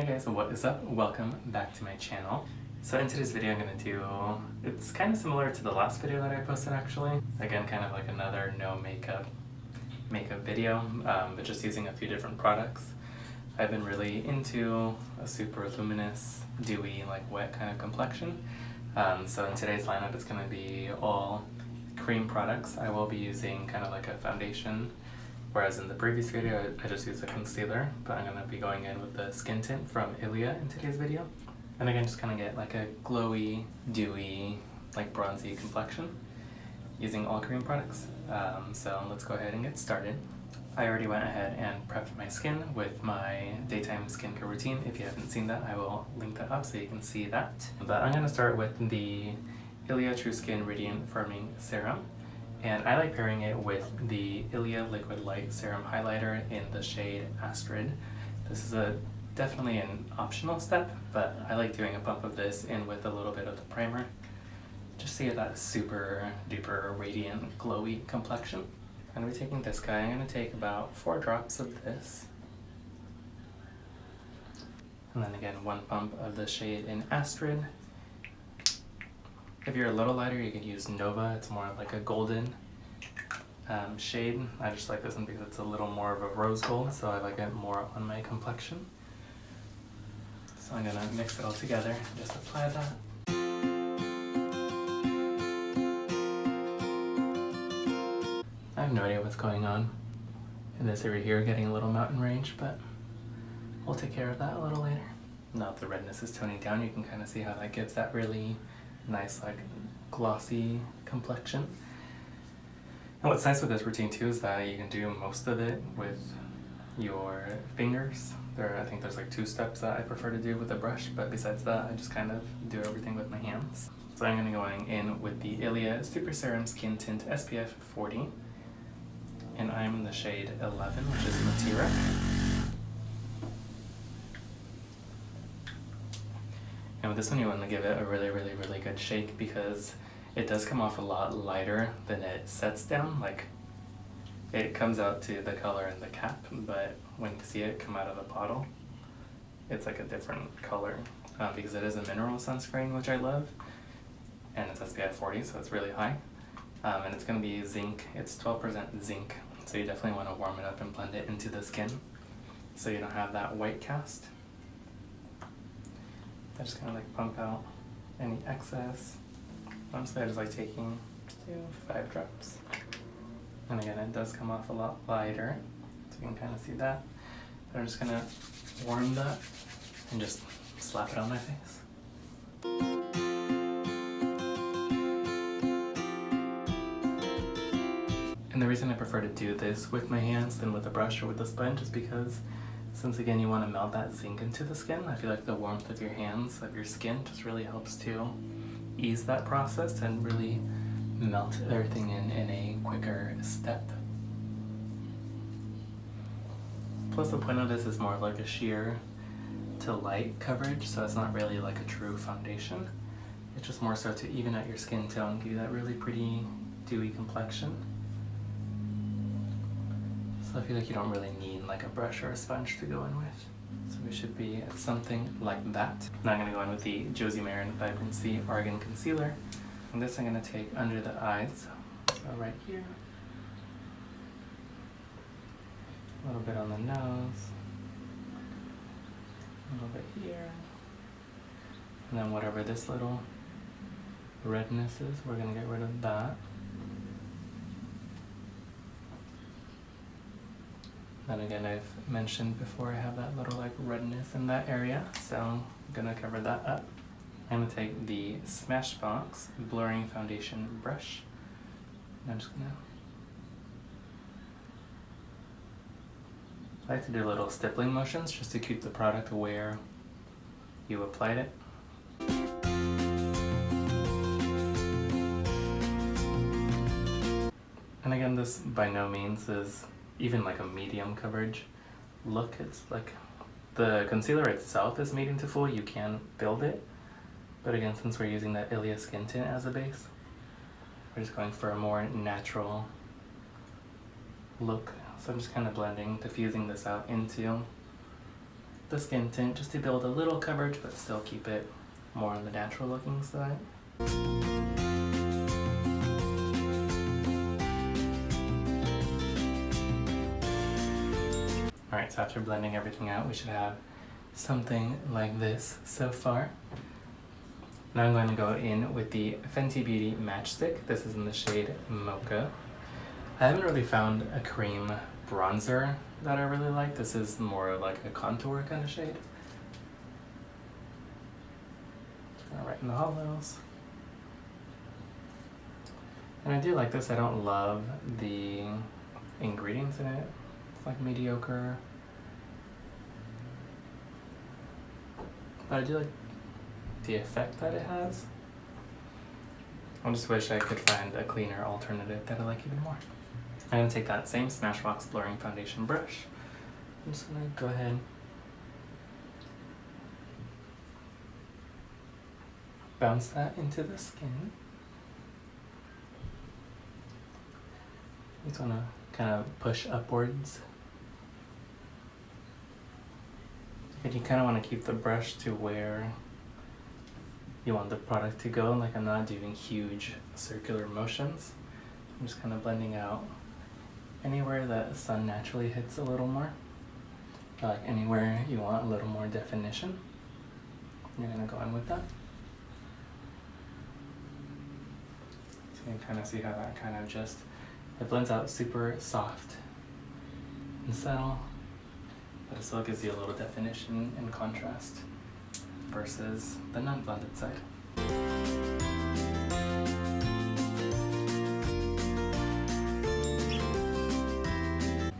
Hey guys, what is up? Welcome back to my channel. So in today's video I'm going to do, it's kind of similar to the last video that I posted actually. Again, kind of like another no makeup video, but just using a few different products. I've been really into a super luminous, dewy, like wet kind of complexion. So in today's lineup it's going to be all cream products. I will be using kind of like a foundation, whereas in the previous video I just used a concealer, but I'm going to be going in with the skin tint from Ilia in today's video. And again, just kind of get like a glowy, dewy, like bronzy complexion using all cream products. So let's go ahead and get started. I already went ahead and prepped my skin with my daytime skincare routine. If you haven't seen that, I will link that up so you can see that. But I'm going to start with the Ilia True Skin Radiant Firming Serum. And I like pairing it with the Ilia Liquid Light Serum Highlighter in the shade Astrid. This is definitely an optional step, but I like doing a pump of this in with a little bit of the primer, just to get that super duper radiant glowy complexion. I'm going to be taking this guy. I'm going to take about 4 drops of this. And then again, 1 pump of the shade in Astrid. If you're a little lighter, you could use Nova. It's more of like a golden shade. I just like this one because it's a little more of a rose gold, so I like it more on my complexion. So I'm gonna mix it all together, just apply that. I have no idea what's going on in this area here, getting a little mountain range, but we'll take care of that a little later. Now that the redness is toning down, you can kind of see how that gives that really nice, like, glossy complexion. And what's nice with this routine too is that you can do most of it with your fingers. I think there's like 2 steps that I prefer to do with a brush, but besides that, I just kind of do everything with my hands. So I'm going to be going in with the Ilia Super Serum Skin Tint SPF 40, and I'm in the shade 11, which is Matira. And with this one, you want to give it a really good shake because it does come off a lot lighter than it sets down. Like, it comes out to the color in the cap, but when you see it come out of the bottle, it's like a different color because it is a mineral sunscreen, which I love, and it's SPF 40, so it's really high. And it's going to be zinc. It's 12% zinc, so you definitely want to warm it up and blend it into the skin so you don't have that white cast. I just kind of like pump out any excess. Honestly, I just like taking 5 drops. And again, it does come off a lot lighter, so you can kind of see that. But I'm just gonna warm that and just slap it on my face. And the reason I prefer to do this with my hands than with a brush or with a sponge is because, since again you want to melt that zinc into the skin, I feel like the warmth of your hands, of your skin, just really helps to ease that process and really melt everything in a quicker step. Plus the point of this is more of like a sheer to light coverage, so it's not really like a true foundation. It's just more so to even out your skin tone, give you that really pretty dewy complexion. So I feel like you don't really need like a brush or a sponge to go in with. So we should be at something like that. Now I'm going to go in with the Josie Maran Vibrancy Argan Concealer. And this I'm going to take under the eyes, so right here. A little bit on the nose. A little bit here. And then whatever this little redness is, we're going to get rid of that. Then again, I've mentioned before I have that little like redness in that area, so I'm gonna cover that up. I'm gonna take the Smashbox Blurring Foundation Brush, and I'm just gonna, I like to do little stippling motions just to keep the product where you applied it. And again, this by no means is even like a medium coverage look. It's like the concealer itself is medium to full, you can build it, but again, since we're using that Ilia skin tint as a base, we're just going for a more natural look. So I'm just kind of blending, diffusing this out into the skin tint just to build a little coverage but still keep it more on the natural looking side. Alright, so after blending everything out, we should have something like this so far. Now I'm going to go in with the Fenty Beauty Matchstick. This is in the shade Mocha. I haven't really found a cream bronzer that I really like. This is more like a contour kind of shade. Right in the hollows. And I do like this. I don't love the ingredients in it. It's like mediocre. But I do like the effect that it has. I just wish I could find a cleaner alternative that I like even more. I'm going to take that same Smashbox blurring foundation brush. I'm just going to go ahead bounce that into the skin. You just want to kind of push upwards. And you kind of want to keep the brush to where you want the product to go. Like, I'm not doing huge circular motions. I'm just kind of blending out anywhere that the sun naturally hits a little more. Like anywhere you want a little more definition, you're going to go in with that. So you can kind of see how that kind of just, it blends out super soft and subtle, but it still gives you a little definition and contrast versus the non-blended side.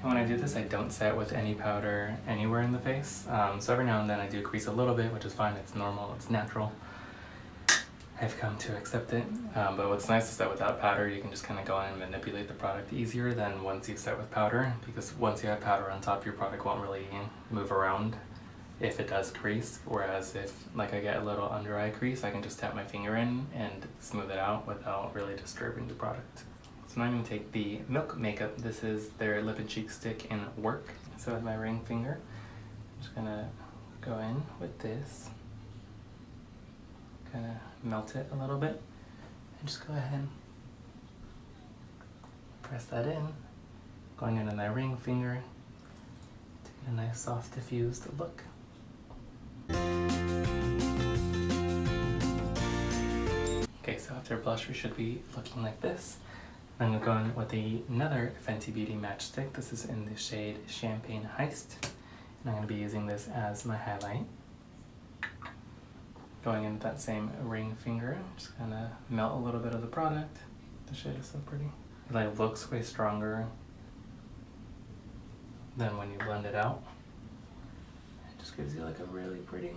When I do this, I don't set with any powder anywhere in the face. So every now and then I do crease a little bit, which is fine. It's normal, it's natural. I've come to accept it. But what's nice is that without powder, you can just kind of go in and manipulate the product easier than once you set with powder. Because once you have powder on top, your product won't really move around if it does crease. Whereas if like I get a little under eye crease, I can just tap my finger in and smooth it out without really disturbing the product. So now I'm going to take the Milk Makeup. This is their Lip and Cheek Stick in Werk. So with my ring finger, I'm just going to go in with this. Kind of melt it a little bit. And just go ahead. Press that in. Going in with my ring finger to get a nice soft diffused look. Okay, so after blush we should be looking like this. I'm going to go in with another Fenty Beauty Matchstick. This is in the shade Champagne Heist. And I'm going to be using this as my highlight. Going in with that same ring finger, just kind of melt a little bit of the product. The shade is so pretty. It like looks way stronger than when you blend it out. It just gives you like a really pretty.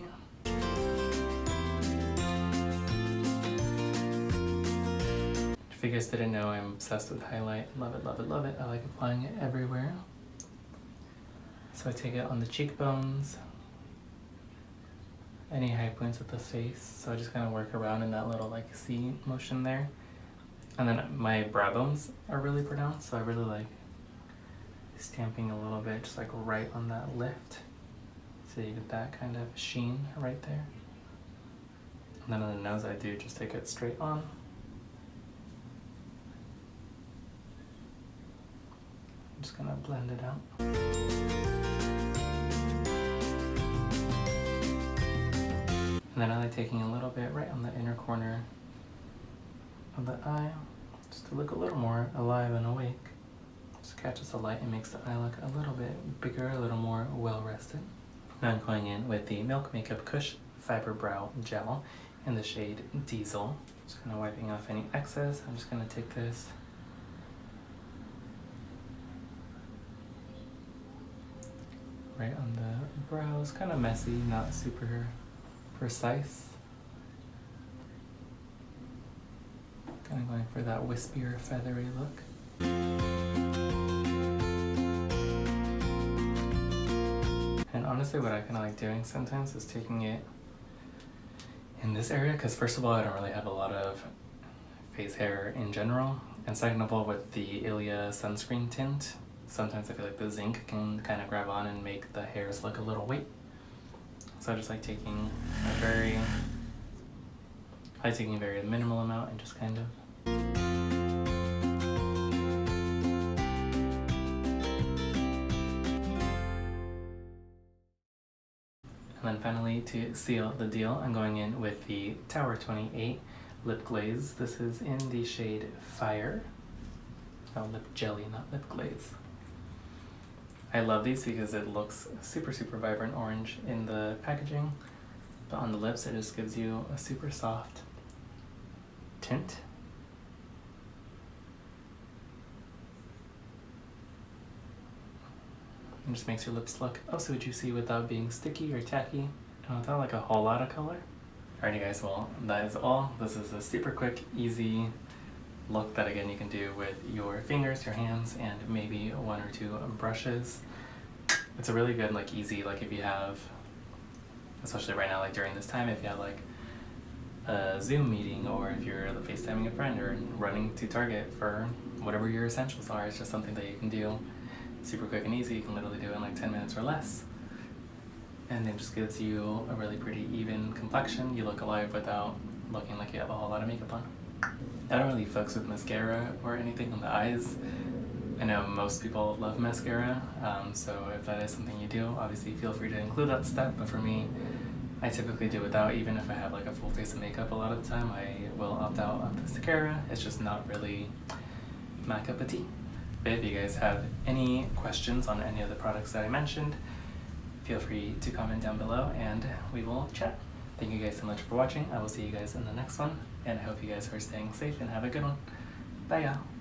If you guys didn't know, I'm obsessed with highlight. Love it, love it, love it. I like applying it everywhere. So I take it on the cheekbones, any high points of the face. So I just kind of work around in that little like C motion there. And then my brow bones are really pronounced, so I really like stamping a little bit, just like right on that lift. So you get that kind of sheen right there. And then on the nose I do just take it straight on. Just gonna blend it out. And then I like taking a little bit right on the inner corner of the eye, just to look a little more alive and awake. Just catches the light and makes the eye look a little bit bigger, a little more well-rested. Now I'm going in with the Milk Makeup Kush Fiber Brow Gel in the shade Diesel. Just kind of wiping off any excess. I'm just gonna take this right on the brows, kind of messy, not super precise. Kind of going for that wispier, feathery look. And honestly, what I kind of like doing sometimes is taking it in this area, because first of all, I don't really have a lot of face hair in general, and second of all, with the Ilia sunscreen tint, sometimes I feel like the zinc can kind of grab on and make the hairs look a little white. So I just like taking a very minimal amount and just kind of. And then finally, to seal the deal, I'm going in with the Tower 28 lip glaze. This is in the shade Fire. Oh, lip jelly, not lip glaze. I love these because it looks super vibrant orange in the packaging, but on the lips it just gives you a super soft tint. It just makes your lips look oh so juicy without being sticky or tacky and without like a whole lot of color. Alrighty guys, well that is all. This is a super quick, easy look that again you can do with your fingers, your hands, and maybe one or two brushes. It's a really good like easy, like if you have, especially right now like during this time, if you have like a Zoom meeting or if you're FaceTiming a friend or running to Target for whatever your essentials are, it's just something that you can do super quick and easy. You can literally do it in like 10 minutes or less. And it just gives you a really pretty even complexion. You look alive without looking like you have a whole lot of makeup on. I don't really focus with mascara or anything on the eyes. I know most people love mascara, so if that is something you do, obviously feel free to include that step, but for me, I typically do without. Even if I have like a full face of makeup a lot of the time, I will opt out of the mascara. It's just not really my cup of tea. But if you guys have any questions on any of the products that I mentioned, feel free to comment down below and we will chat. Thank you guys so much for watching. I will see you guys in the next one, and I hope you guys are staying safe and have a good one. Bye y'all.